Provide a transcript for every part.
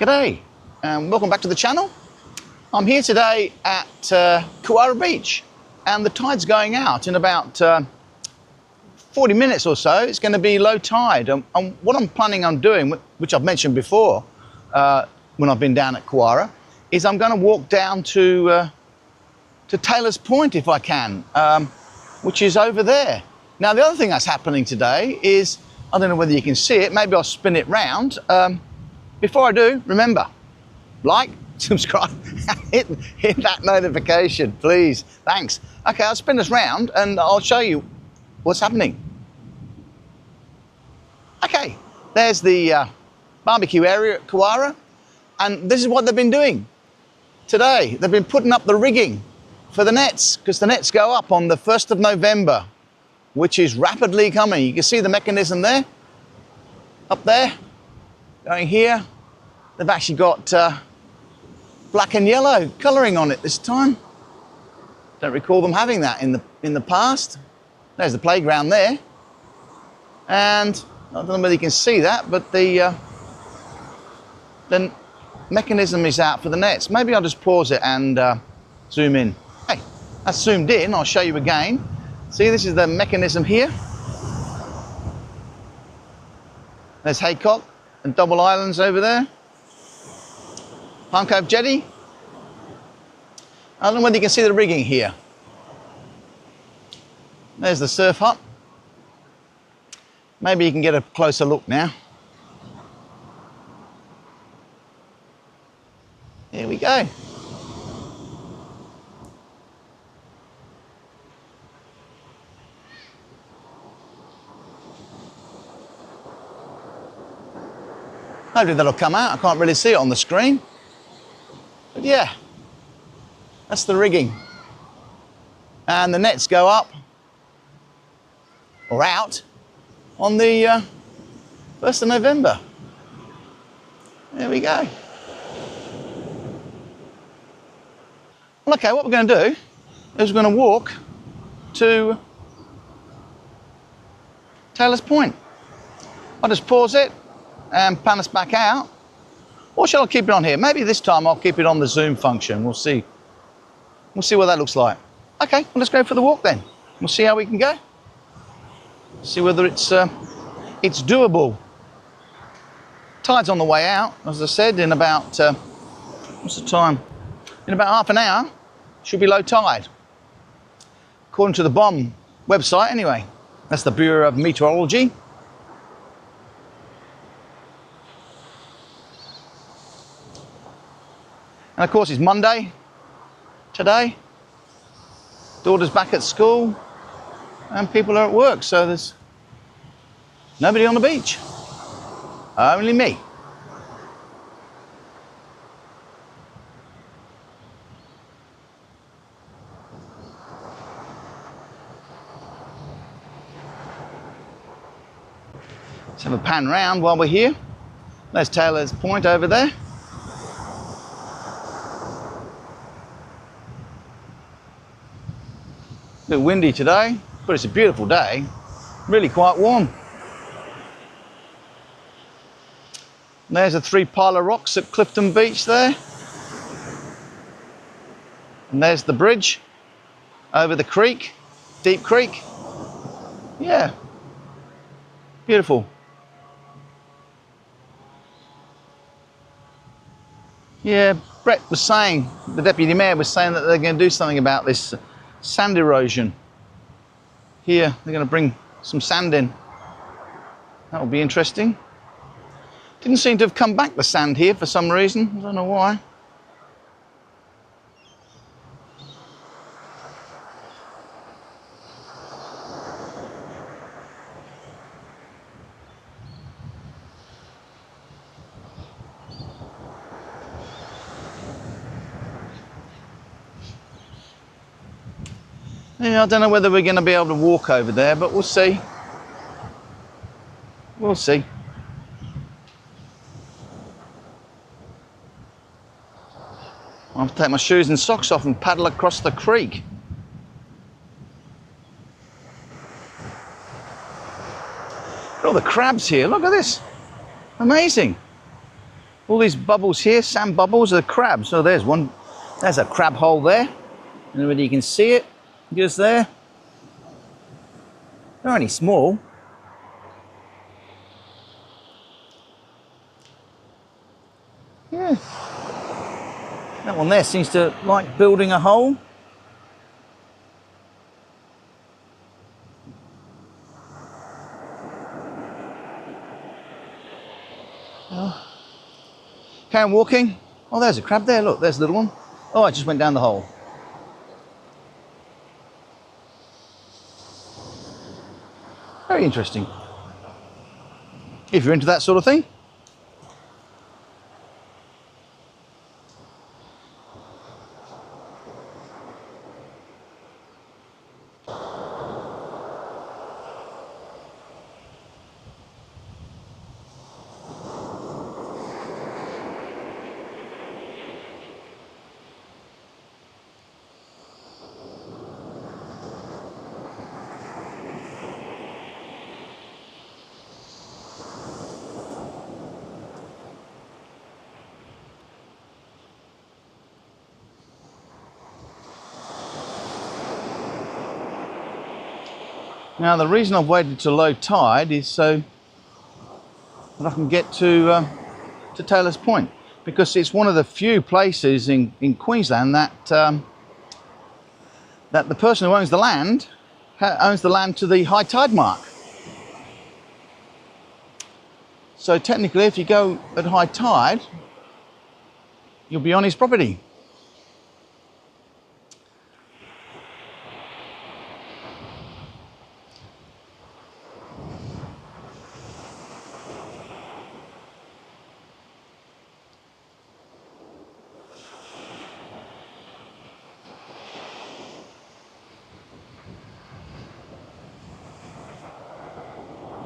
G'day and welcome back to the channel. I'm here today at Kewarra Beach and the tide's going out in about 40 minutes or so. It's going to be low tide and what I'm planning on doing, which I've mentioned before when I've been down at Kewarra, is I'm going to walk down to Taylor's Point if I can, which is over there. Now the other thing that's happening today is, I don't know whether you can see it, maybe I'll spin it round. Before I do, remember, like, subscribe, hit that notification, please. Thanks. Okay, I'll spin this round and I'll show you what's happening. Okay, there's the barbecue area at Kewarra, and this is what they've been doing today. They've been putting up the rigging for the nets, because the nets go up on the 1st of November, which is rapidly coming. You can see the mechanism there, up there. Going here, they've actually got black and yellow colouring on it this time. Don't recall them having that in the past. There's the playground there, and I don't know whether you can see that, but the mechanism is out for the nets. Maybe I'll just pause it and zoom in. Hey, that's zoomed in. I'll show you again. See, this is the mechanism here. There's Haycock and Double Islands over there. Palm Cove Jetty. I don't know whether you can see the rigging here. There's the surf hut. Maybe you can get a closer look now. Here we go. Hopefully that'll come out. I can't really see it on the screen. But yeah, that's the rigging. And the nets go up, or out, on the 1st of November. There we go. Well, okay, what we're going to do is we're going to walk to Taylor's Point. I'll just pause it and pan us back out, or shall I keep it on here? Maybe this time I'll keep it on the zoom function. We'll see what that looks like. Okay, well, let's go for the walk then. We'll see how we can go, see whether it's doable. Tide's on the way out, as I said, in about what's the time, in about half an hour should be low tide, according to the BOM website anyway. That's the Bureau of Meteorology. And of course it's Monday today, daughter's back at school and people are at work, so there's nobody on the beach, only me. Let's have a pan round while we're here. There's Taylor's Point over there. A bit windy today, but it's a beautiful day, really quite warm. And there's the 3 pile of rocks at Clifton Beach there. And there's the bridge over the creek, Deep Creek. Yeah, beautiful. Yeah, Brett was saying, the Deputy Mayor was saying that they're going to do something about this sand erosion. Here, they're going to bring some sand in. That'll be interesting. Didn't seem to have come back, the sand here, for some reason. I don't know why. Yeah, I don't know whether we're going to be able to walk over there, but we'll see. We'll see. I'll have to take my shoes and socks off and paddle across the creek. Look at all the crabs here, look at this. Amazing. All these bubbles here, sand bubbles, are crabs. Oh, there's one. There's a crab hole there. I don't know whether you can see it, just there. They're only small. Yeah. That one there seems to like building a hole. Oh. Carry on walking. Oh, there's a crab there. Look, there's a little one. Oh, I just went down the hole. Very interesting. If you're into that sort of thing. Now, the reason I've waited to low tide is so that I can get to Taylor's Point, because it's one of the few places in Queensland that that the person who owns the land to the high tide mark. So technically, if you go at high tide, you'll be on his property.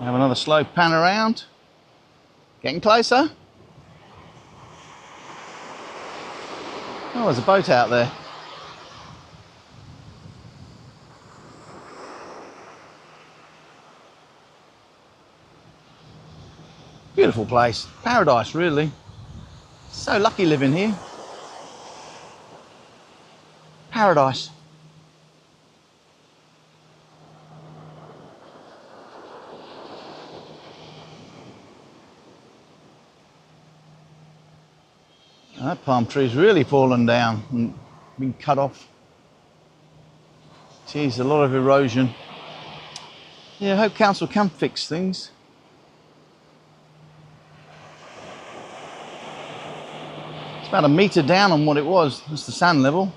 Have another slow pan around. Getting closer. Oh, there's a boat out there. Beautiful place. Paradise, really. So lucky living here. Paradise. That palm tree's really fallen down and been cut off. Geez, a lot of erosion. Yeah, I hope council can fix things. It's about a metre down on what it was. That's the sand level.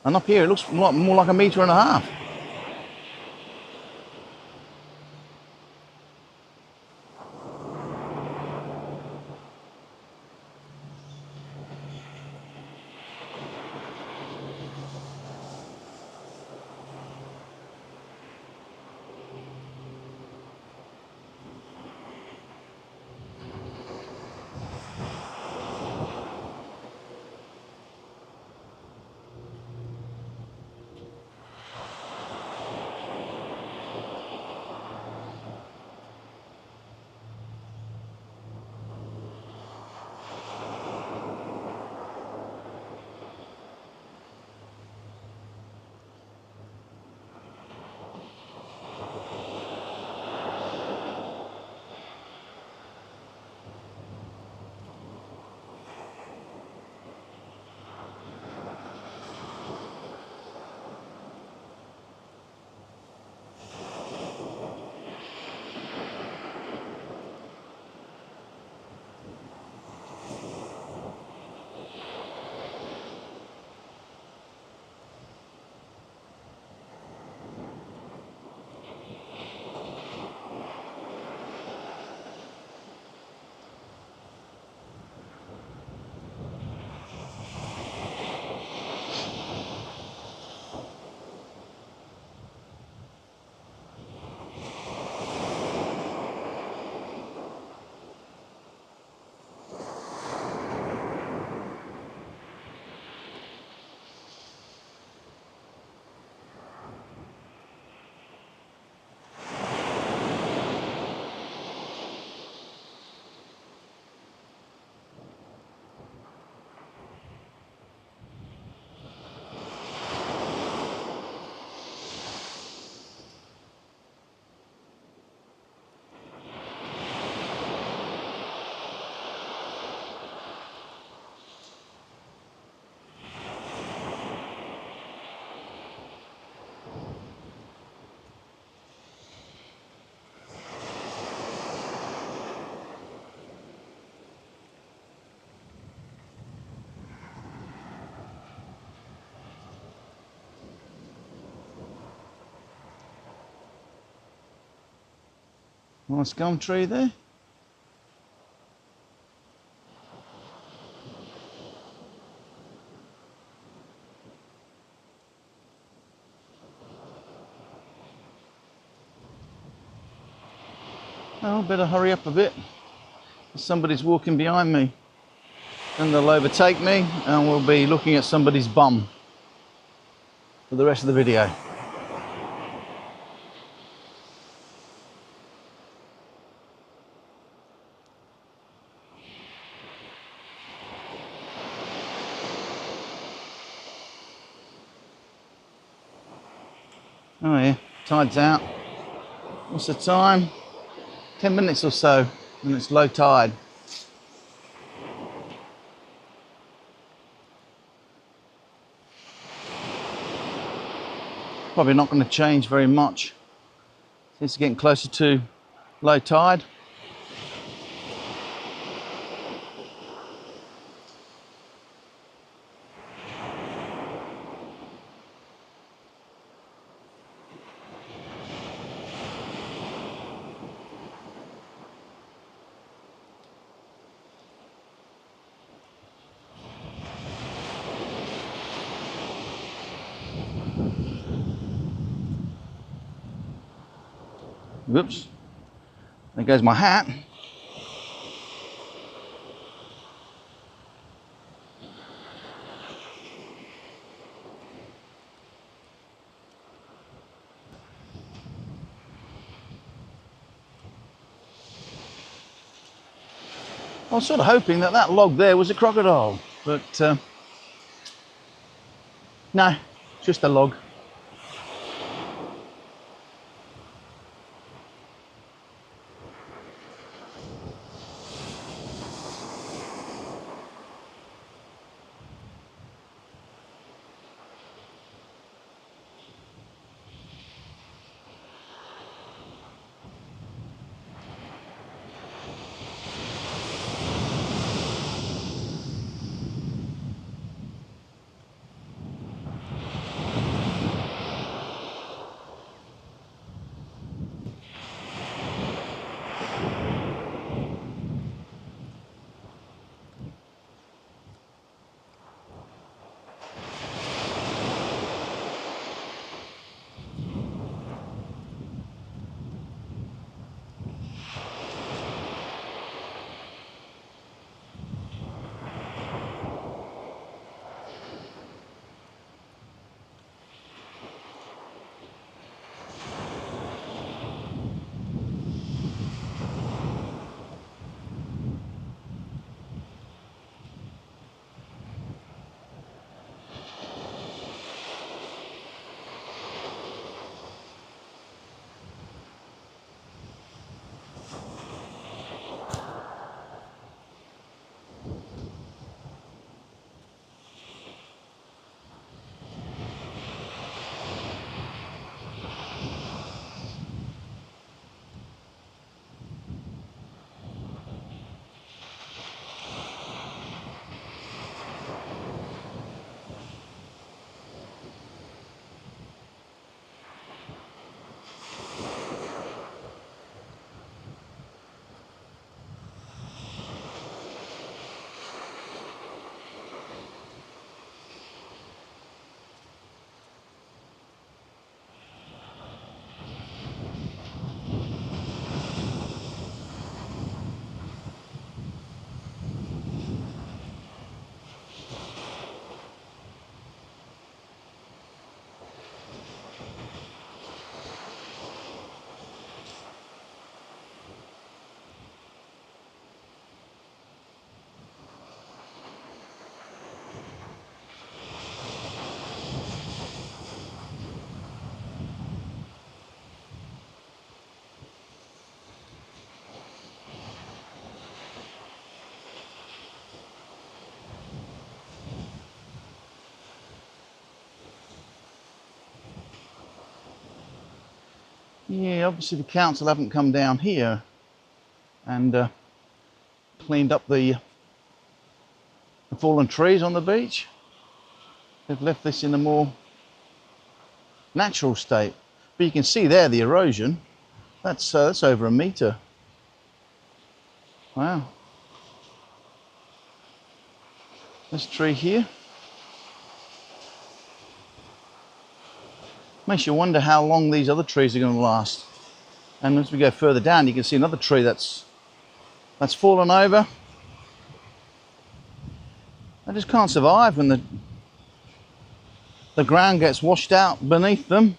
And up here it looks more like a metre and a half. Nice gum tree there. Oh, better hurry up a bit. Somebody's walking behind me. Then they'll overtake me and we'll be looking at somebody's bum for the rest of the video. Oh yeah, tide's out. What's the time? 10 minutes or so, and it's low tide. Probably not going to change very much. It's getting closer to low tide. Whoops, there goes my hat. I was sort of hoping that that log there was a crocodile, but no, just a log. Yeah, obviously the council haven't come down here and cleaned up the fallen trees on the beach. They've left this in a more natural state. But you can see there the erosion. That's over a metre. Wow. This tree here. Makes you wonder how long these other trees are going to last. And as we go further down, you can see another tree that's fallen over. They just can't survive when the ground gets washed out beneath them.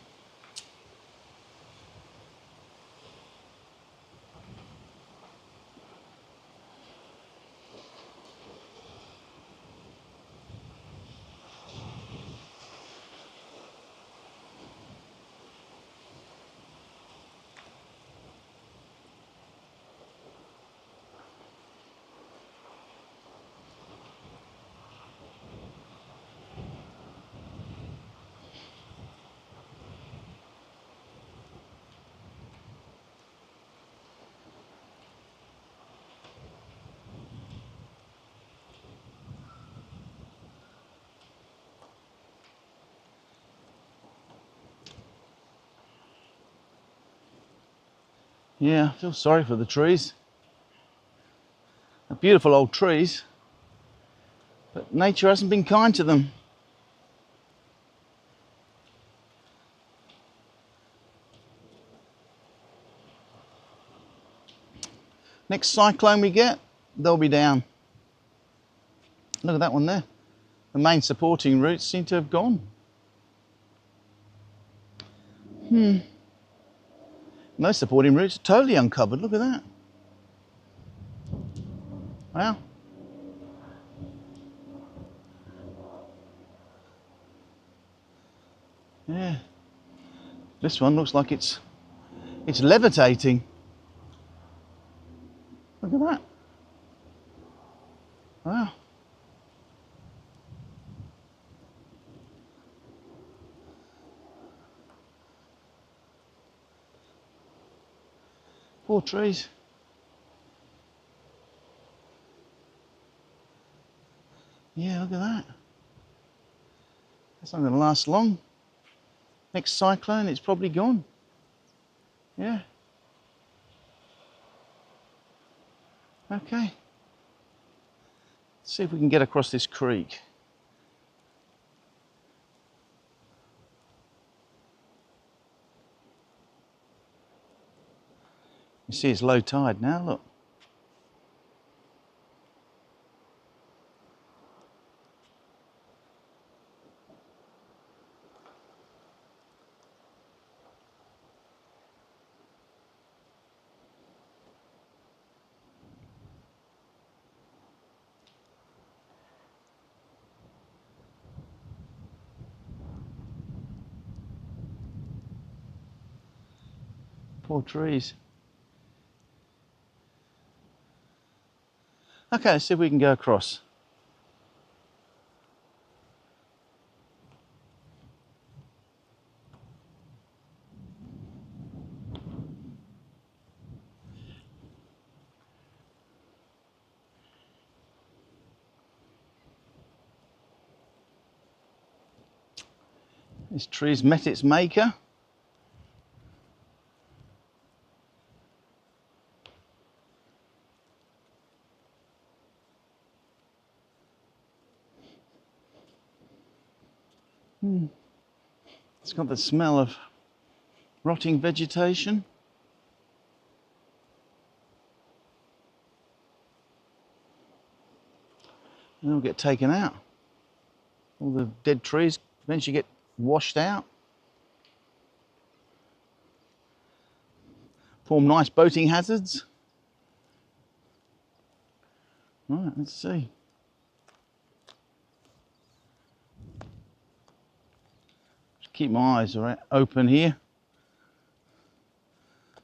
Yeah, I feel sorry for the trees. They're beautiful old trees, but nature hasn't been kind to them. Next cyclone we get, they'll be down. Look at that one there. The main supporting roots seem to have gone. And those supporting roots are totally uncovered. Look at that. Wow. Yeah. This one looks like it's levitating. Look at that. Wow. Poor trees. Yeah, look at that. That's not going to last long. Next cyclone, it's probably gone. Yeah. Okay. Let's see if we can get across this creek. You see it's low tide now, look. Poor trees. Okay, let's see if we can go across. This tree's met its maker. It's got the smell of rotting vegetation. And they'll get taken out. All the dead trees eventually get washed out. Form nice boating hazards. Right, let's see. Just keep my eyes open here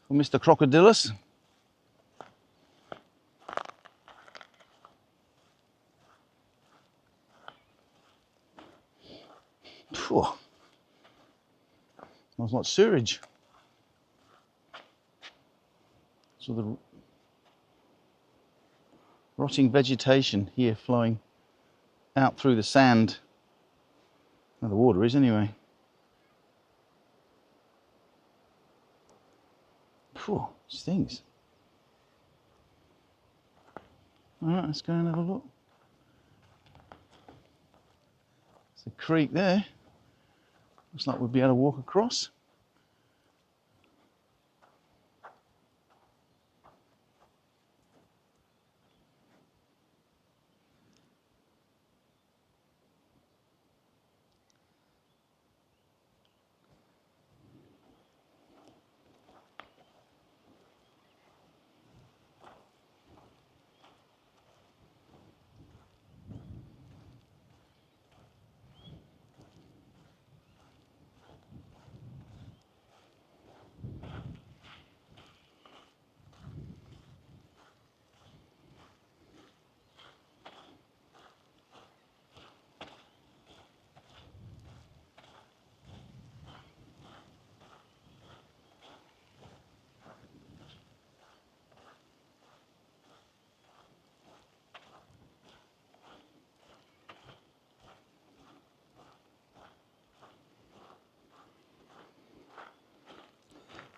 for Mr. Crocodilus. Phew. Smells like sewage. So the rotting vegetation here flowing out through the sand. Well, the water is anyway. Phew, stings. All right, let's go and have a look. There's a creek there. Looks like we'll be able to walk across.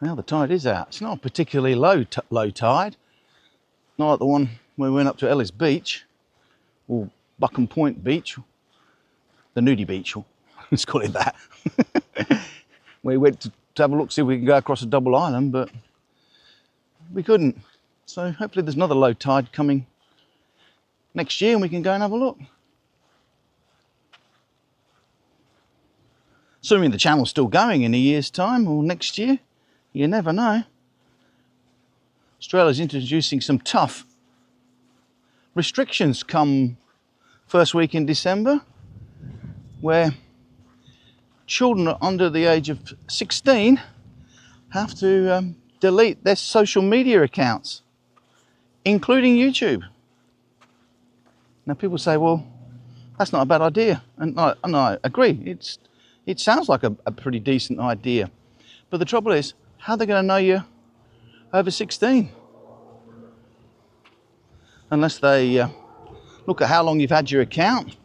Well, the tide is out. It's not a particularly low tide. Not like the one when we went up to Ellis Beach, or Buckham Point Beach, the nudie beach, let's call it that. We went to have a look, see if we can go across a double island, but we couldn't. So hopefully there's another low tide coming next year and we can go and have a look. Assuming the channel's still going in a year's time or next year, you never know. Australia's introducing some tough restrictions come first week in December, where children under the age of 16 have to delete their social media accounts, including YouTube. Now people say, well, that's not a bad idea, and I agree. It sounds like a pretty decent idea, but the trouble is, how are they going to know you're over 16? Unless they look at how long you've had your account,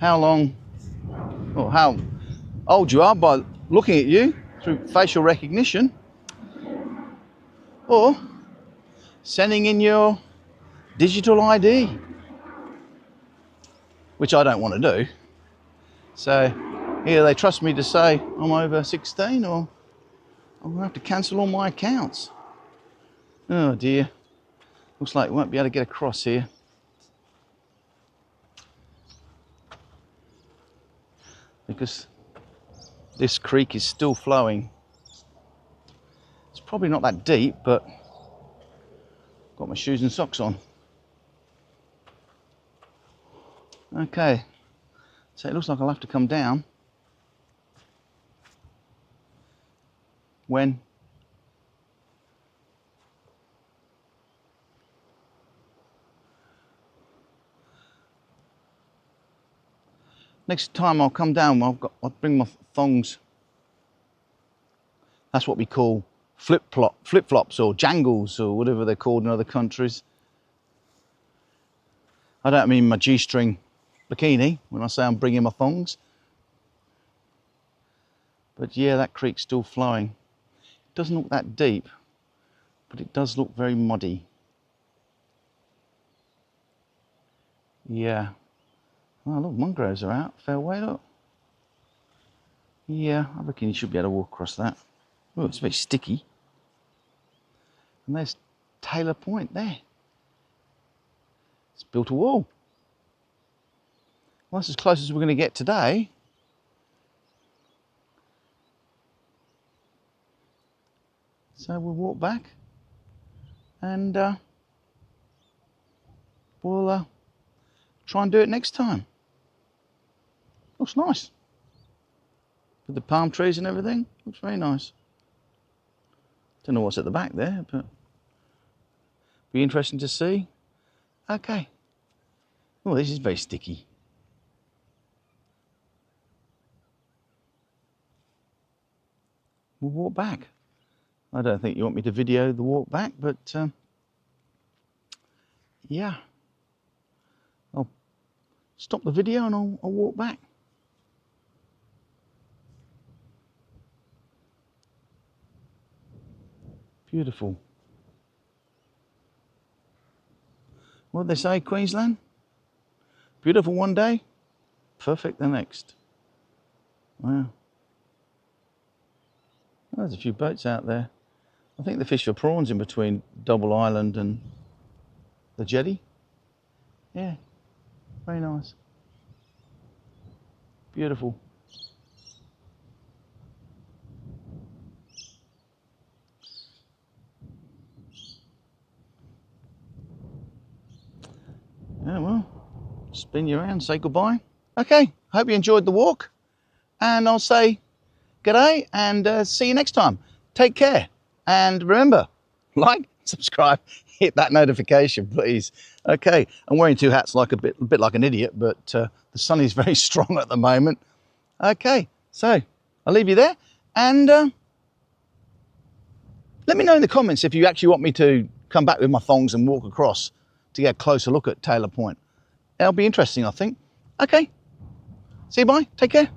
how long, or how old you are by looking at you through facial recognition, or sending in your digital ID, which I don't want to do. So either they trust me to say I'm over 16, or I'm going to have to cancel all my accounts. Oh dear. Looks like we won't be able to get across here. Because this creek is still flowing. It's probably not that deep, but I've got my shoes and socks on. Okay, so it looks like I'll have to come down when next time I'll come down, I'll bring my thongs. That's what we call flip-flops or jangles or whatever they're called in other countries. I don't mean my G-string bikini when I say I'm bringing my thongs. But yeah, that creek's still flowing. It doesn't look that deep, but it does look very muddy. Yeah. Oh, look, mangroves are out. Fair way, look. Yeah, I reckon you should be able to walk across that. Oh, it's very sticky. And there's Taylor Point there. It's built a wall. Well, that's as close as we're going to get today. So we'll walk back and we'll try and do it next time. Looks nice. With the palm trees and everything, looks very nice. Don't know what's at the back there, but be interesting to see. Okay. Oh, this is very sticky. We'll walk back. I don't think you want me to video the walk back, but yeah. I'll stop the video and I'll walk back. Beautiful. What did they say, Queensland? Beautiful one day, perfect the next. Wow. Oh, there's a few boats out there. I think they fish for prawns in between Double Island and the jetty. Yeah, very nice. Beautiful. Yeah, well, spin you around, say goodbye. Okay, hope you enjoyed the walk, and I'll say g'day and see you next time. Take care, and remember, like, subscribe, hit that notification, please. Okay, I'm wearing two hats like a bit like an idiot, but the sun is very strong at the moment. Okay, so I'll leave you there, and let me know in the comments if you actually want me to come back with my thongs and walk across to get a closer look at Taylor Point. That'll be interesting, I think. Okay, see you, bye, take care.